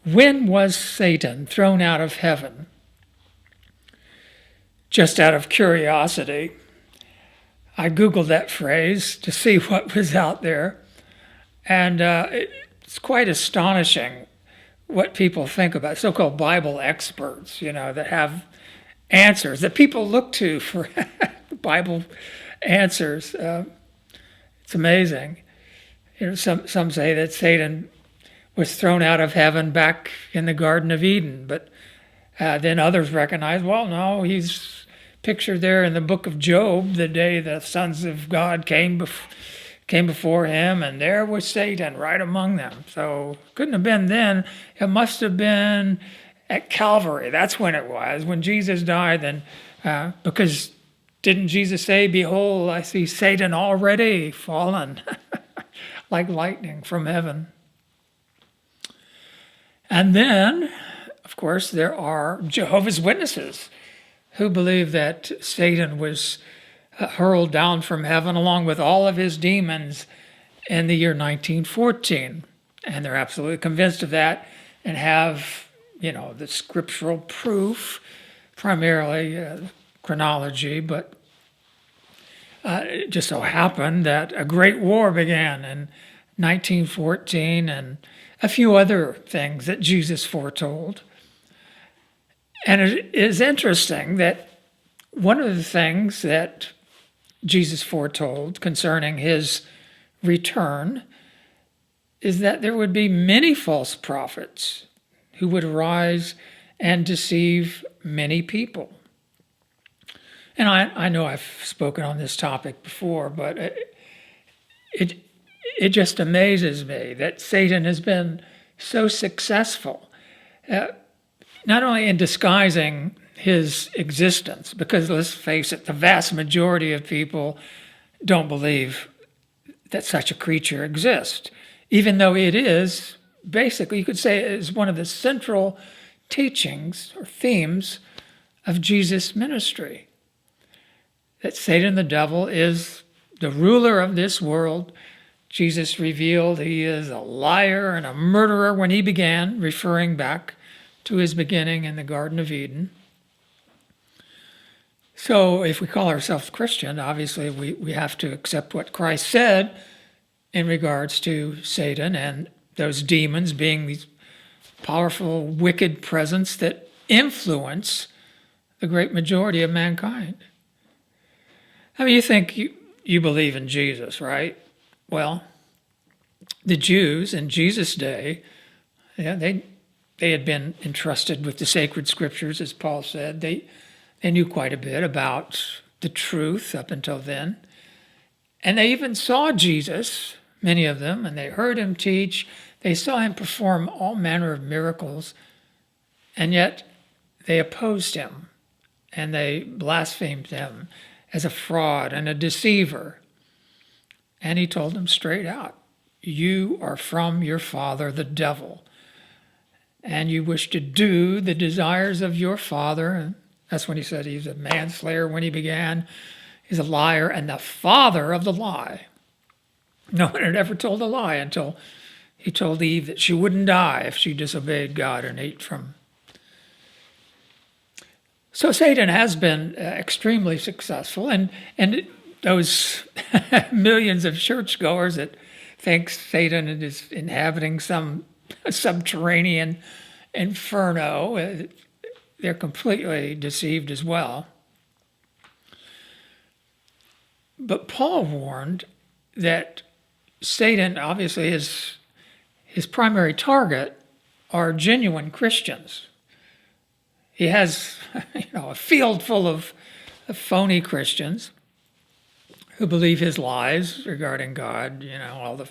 When was Satan thrown out of heaven? Just out of curiosity, I Googled that phrase to see what was out there. And it's quite astonishing what people think about so-called Bible experts, that have answers that people look to for Bible answers. It's amazing. Some say that Satan was thrown out of heaven back in the Garden of Eden, but then others recognize, well, no, he's pictured there in the book of Job, the day the sons of God came before him, and there was Satan right among them. So couldn't have been then. It must have been at Calvary. That's when it was, when Jesus died. Then, because didn't Jesus say, "Behold, I see Satan already fallen like lightning from heaven"? And then, of course, there are Jehovah's Witnesses who believe that Satan was hurled down from heaven along with all of his demons in the year 1914. And they're absolutely convinced of that and have, the scriptural proof, primarily chronology, but it just so happened that a great war began in 1914 and a few other things that Jesus foretold. And it is interesting that one of the things that Jesus foretold concerning his return is that there would be many false prophets who would arise and deceive many people. And I know I've spoken on this topic before, but it just amazes me that Satan has been so successful, not only in disguising his existence, because let's face it, the vast majority of people don't believe that such a creature exists, even though it is basically, you could say, it is one of the central teachings or themes of Jesus' ministry, that Satan, the devil, is the ruler of this world. Jesus revealed he is a liar and a murderer when he began, referring back to his beginning in the Garden of Eden. So if we call ourselves Christian, obviously we have to accept what Christ said in regards to Satan and those demons being these powerful, wicked presence that influence the great majority of mankind. I mean, you think you believe in Jesus, right? Well, the Jews in Jesus' day, they had been entrusted with the sacred scriptures, as Paul said. They knew quite a bit about the truth up until then. And they even saw Jesus, many of them, and they heard him teach. They saw him perform all manner of miracles, and yet they opposed him, and they blasphemed him as a fraud and a deceiver. And he told them straight out, "You are from your father, the devil, and you wish to do the desires of your father." And that's when he said he's a manslayer when he began. He's a liar and the father of the lie. No one had ever told a lie until he told Eve that she wouldn't die if she disobeyed God and ate from. So Satan has been extremely successful, and those millions of churchgoers that think Satan is inhabiting some subterranean inferno, they're completely deceived as well. But Paul warned that Satan, obviously, his primary target are genuine Christians. He has, a field full of phony Christians who believe his lies regarding God, all the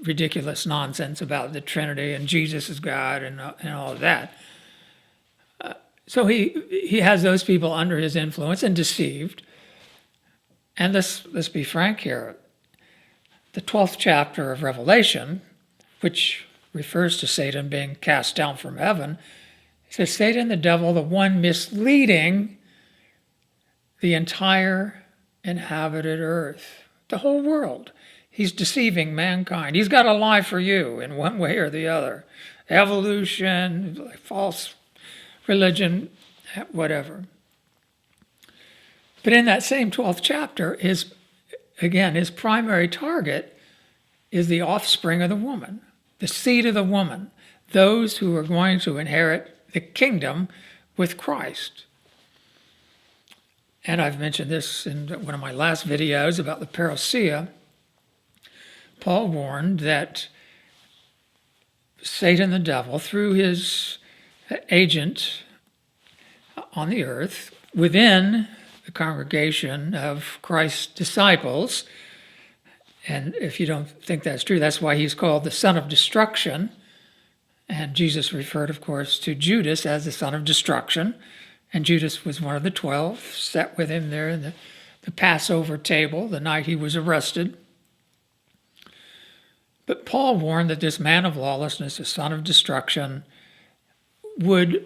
ridiculous nonsense about the Trinity and Jesus is God and all of that. So he has those people under his influence and deceived. And let's be frank here. The 12th chapter of Revelation, which refers to Satan being cast down from heaven, says Satan, the devil, the one misleading the entire inhabited earth, the whole world. He's deceiving mankind. He's got a lie for you in one way or the other. Evolution, false religion, whatever. But in that same 12th chapter, his primary target is the offspring of the woman, the seed of the woman, those who are going to inherit the kingdom with Christ. And I've mentioned this in one of my last videos about the parousia. Paul warned that Satan, the devil, through his agent on the earth, within the congregation of Christ's disciples, and if you don't think that's true, that's why he's called the son of destruction. And Jesus referred, of course, to Judas as the son of destruction. And Judas was one of the 12, sat with him there in the Passover table the night he was arrested. But Paul warned that this man of lawlessness, the son of destruction, would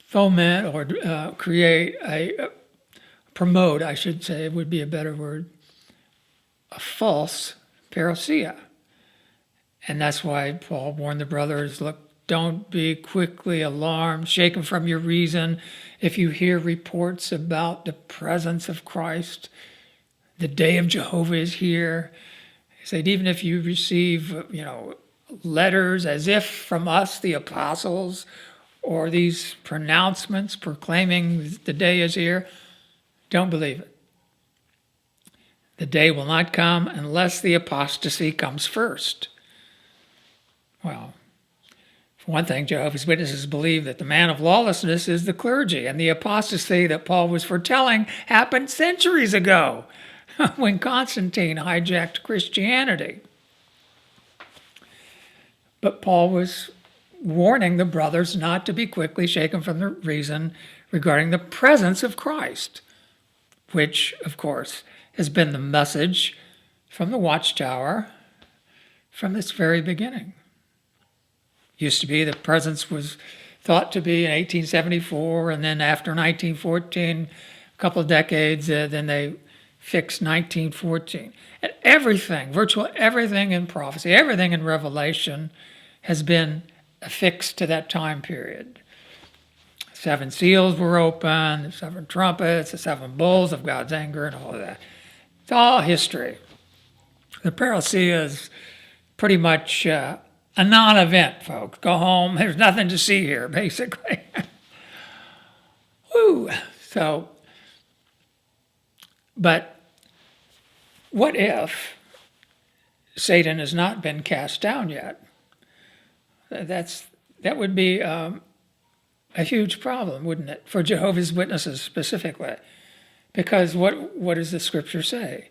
foment or promote, I should say, would be a better word, a false parousia. And that's why Paul warned the brothers, look, don't be quickly alarmed, shaken from your reason if you hear reports about the presence of Christ. The day of Jehovah is here. He said, even if you receive, letters as if from us, the apostles, or these pronouncements proclaiming the day is here, don't believe it. The day will not come unless the apostasy comes first. Well, for one thing, Jehovah's Witnesses believe that the man of lawlessness is the clergy, and the apostasy that Paul was foretelling happened centuries ago when Constantine hijacked Christianity. But Paul was warning the brothers not to be quickly shaken from their reason regarding the presence of Christ, which, of course, has been the message from the Watchtower from its very beginning. Used to be the presence was thought to be in 1874, and then after 1914, a couple of decades, then they fixed 1914. And everything, virtually everything in prophecy, everything in Revelation has been affixed to that time period. 7 seals were opened, the 7 trumpets, the 7 bowls of God's anger, and all of that. It's all history. The parousia is pretty much a non-event, folks. Go home. There's nothing to see here, basically. Woo! So, but what if Satan has not been cast down yet? That would be a huge problem, wouldn't it, for Jehovah's Witnesses specifically? Because what does the Scripture say?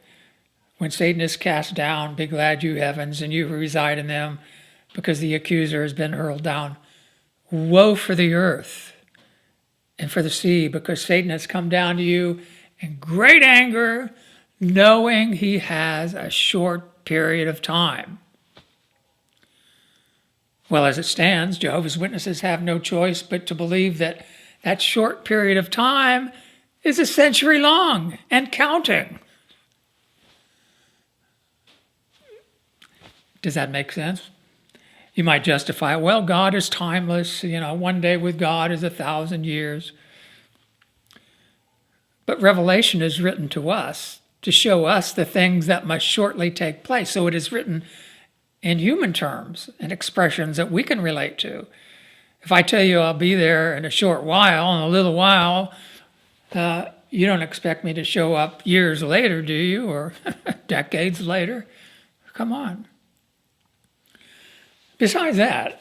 When Satan is cast down, be glad, you heavens, and you who reside in them, because the accuser has been hurled down. Woe for the earth and for the sea, because Satan has come down to you in great anger, knowing he has a short period of time. Well, as it stands, Jehovah's Witnesses have no choice but to believe that that short period of time is a century long and counting. Does that make sense? You might justify, well, God is timeless. One day with God is 1,000 years. But Revelation is written to us to show us the things that must shortly take place. So it is written in human terms and expressions that we can relate to. If I tell you I'll be there in a short while, in a little while, you don't expect me to show up years later, do you? Or decades later? Come on. Besides that,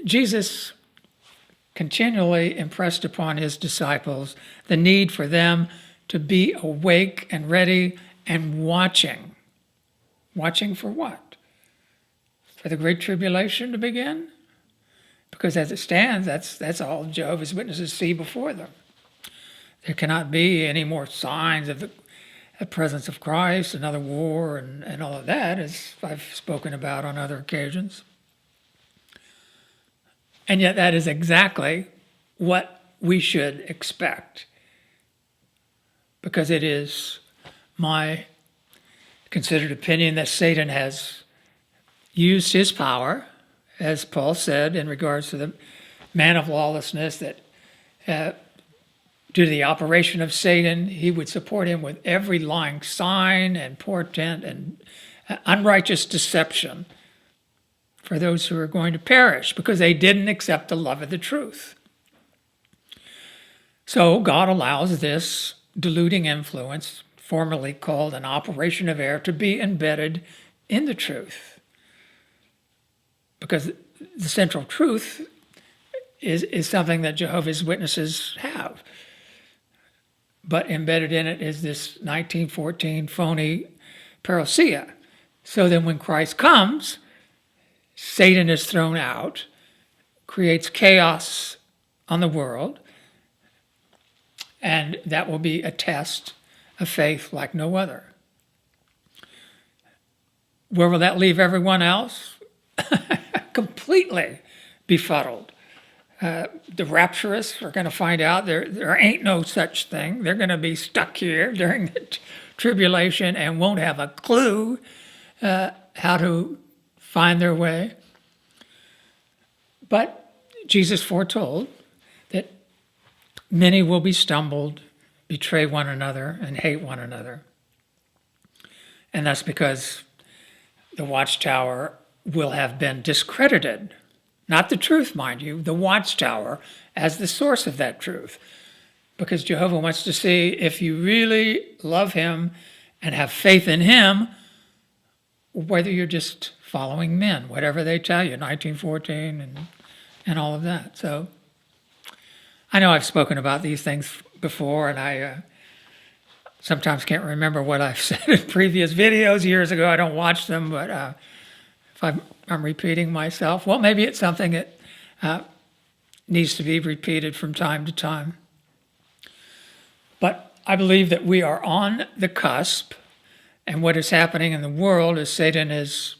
Jesus continually impressed upon his disciples the need for them to be awake and ready and watching. Watching for what? For the Great Tribulation to begin? Because as it stands, that's all Jehovah's Witnesses see before them. There cannot be any more signs of the presence of Christ, another war, and all of that, as I've spoken about on other occasions. And yet that is exactly what we should expect, because it is my considered opinion that Satan has used his power, as Paul said in regards to the man of lawlessness, that due to the operation of Satan, he would support him with every lying sign and portent and unrighteous deception for those who are going to perish because they didn't accept the love of the truth. So God allows this deluding influence, formerly called an operation of error, to be embedded in the truth. Because the central truth is something that Jehovah's Witnesses have. But embedded in it is this 1914 phony parousia. So then when Christ comes, Satan is thrown out, creates chaos on the world, and that will be a test of faith like no other. Where will that leave everyone else? Completely befuddled. The rapturous are going to find out there ain't no such thing. They're going to be stuck here during the tribulation and won't have a clue how to find their way. But Jesus foretold that many will be stumbled, betray one another, and hate one another. And that's because the watchtower will have been discredited. Not the truth, mind you, the watchtower as the source of that truth. Because Jehovah wants to see if you really love him and have faith in him, whether you're just following men, whatever they tell you, 1914 and all of that. So I know I've spoken about these things before, and I sometimes can't remember what I've said in previous videos years ago. I don't watch them, but if I'm repeating myself, well, maybe it's something that needs to be repeated from time to time. But I believe that we are on the cusp, and what is happening in the world is Satan is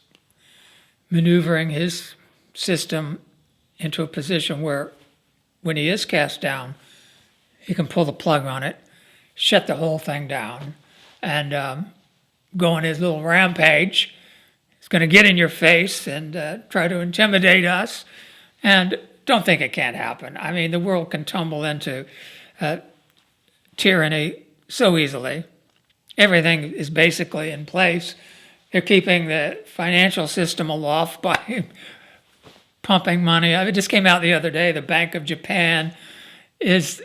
maneuvering his system into a position where when he is cast down, he can pull the plug on it, shut the whole thing down, and go on his little rampage. He's going to get in your face and try to intimidate us. And don't think it can't happen. I mean, the world can tumble into tyranny so easily. Everything is basically in place. They're keeping the financial system aloft by pumping money. It just came out the other day, the Bank of Japan is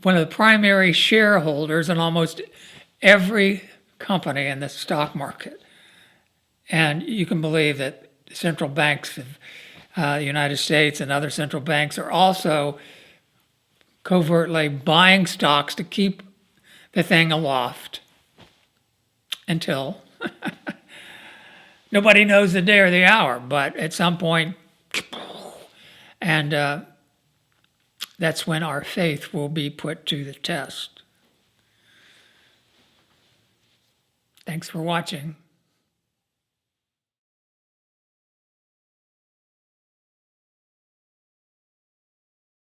one of the primary shareholders in almost every company in the stock market. And you can believe that central banks of the United States and other central banks are also covertly buying stocks to keep the thing aloft until nobody knows the day or the hour, but at some point, and that's when our faith will be put to the test. Thanks for watching.